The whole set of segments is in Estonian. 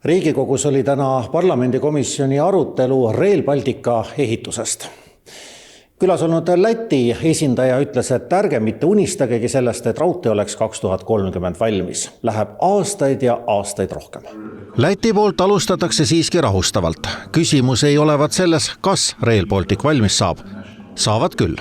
Riigikogus oli täna parlamendikomisjoni arutelu Rail Baltica ehitusest. Külas olnud Läti esindaja ütles, et ärge mitte unistagegi sellest, et raudtee oleks 2030 valmis. Läheb aastaid ja aastaid rohkem. Läti poolt alustatakse siiski rahustavalt. Küsimus ei olevat selles, kas Rail Baltic valmis saab. Saavad küll.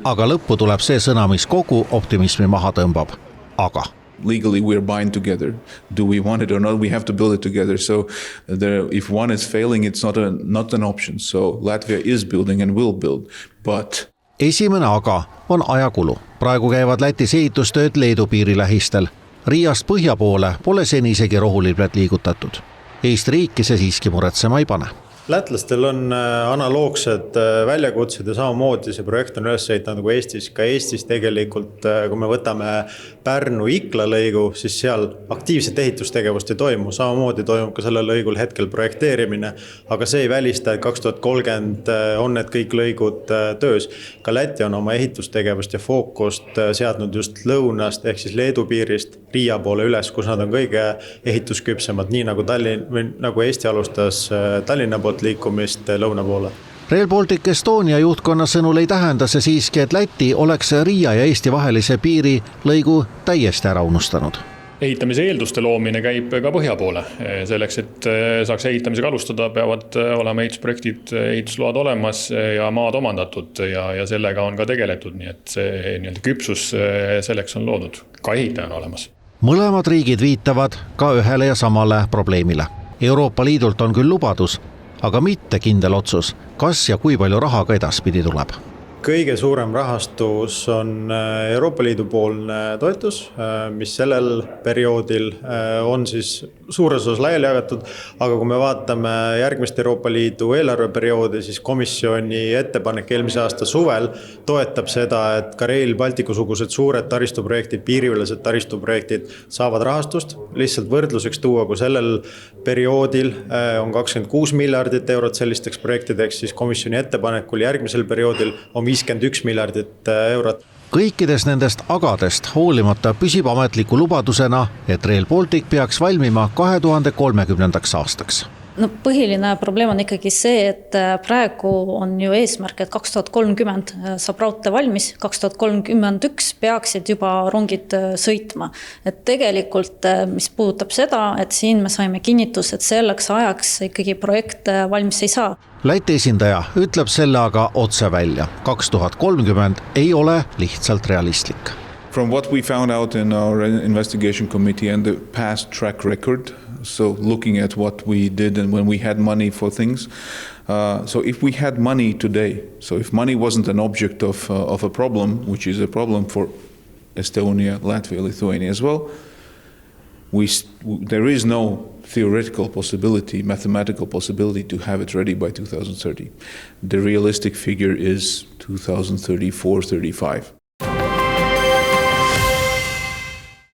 Aga lõppu tuleb see sõna, mis kogu optimismi maha tõmbab. Aga legally we're buying together. Do we want it or not? We have to build it together. So if one is failing, it's not an option. So Latvia is building and will build. But esimene aga on ajakulu. Praegu käivad Lätis ehitustööd Leedu piiri lähistel. Riiast põhja poole pole seni isegi rohuliblet liigutatud. Eesti riiki see siiski muretsema ei pane. Lätlastel on analoogsed väljakutsed ja samamoodi see projekt on üles ehitanud nagu Eestis. Ka Eestis tegelikult, kui me võtame Pärnu-Ikla lõigu, siis seal aktiivset ehitustegevust ei toimu. Samamoodi toimub ka sellel lõigul hetkel projekteerimine, aga see ei välista, et 2030 on need kõik lõigud töös. Ka Läti on oma ehitustegevust ja fookust seadnud just lõunast ehk siis Leedu piirist Riia poole üles, kus nad on kõige ehitusküpsemad, nii nagu Eesti alustas Tallinna poolt liikumist lõuna poole. Rail Baltic Estonia juhtkonna sõnul ei tähenda see siiski, et Läti oleks Riia ja Eesti vahelise piiri lõigu täiesti ära unustanud. Ehitamise eelduste loomine käib ka põhja poole. Selleks, et saaks ehitamisega alustada, peavad olema ehitusprojektid, ehitusload olemas ja maad omandatud ja sellega on ka tegeletud, nii et see küpsus selleks on loodud. Ka ehitaja on olemas. Mõlemad riigid viitavad ka ühele ja samale probleemile. Euroopa Liidult on küll lubadus, aga mitte kindel otsus, kas ja kui palju raha ka edaspidi tuleb. Kõige suurem rahastus on Euroopa Liidu poolne toetus, mis sellel perioodil on siis suures osas laiali jagatud, aga kui me vaatame järgmist Euroopa Liidu eelarveperioodi, siis komisjoni ettepanek eelmise aasta suvel toetab seda, et ka Rail Balticu sugused suured taristuprojektid, piiriülesed taristuprojektid saavad rahastust. Lihtsalt võrdluseks tuua, kui sellel perioodil on 26 miljardit eurot sellisteks projektideks, siis komisjoni ettepanekul järgmisel perioodil on 51 miljardit eurot. Kõikides nendest agadest hoolimata püsib ametliku lubadusena, et Rail Baltic peaks valmima 2030. aastaks. Põhiline probleem on ikkagi see, et praegu on ju eesmärk, et 2030 saab raudtee valmis, 2031 peaksid juba rongid sõitma. Et tegelikult, mis puudutab seda, et siin me saime kinnitus, et selleks ajaks ikkagi projekt valmis ei saa. Läti esindaja ütleb selle aga otse välja. 2030 ei ole lihtsalt realistlik. From what we found out in our investigation committee and the past track record, so looking at what we did and when we had money for things, so if we had money today, so if money wasn't an object of a problem, which is a problem for Estonia, Latvia, Lithuania as well, there is no theoretical possibility, mathematical possibility to have it ready by 2030. The realistic figure is 2034-35.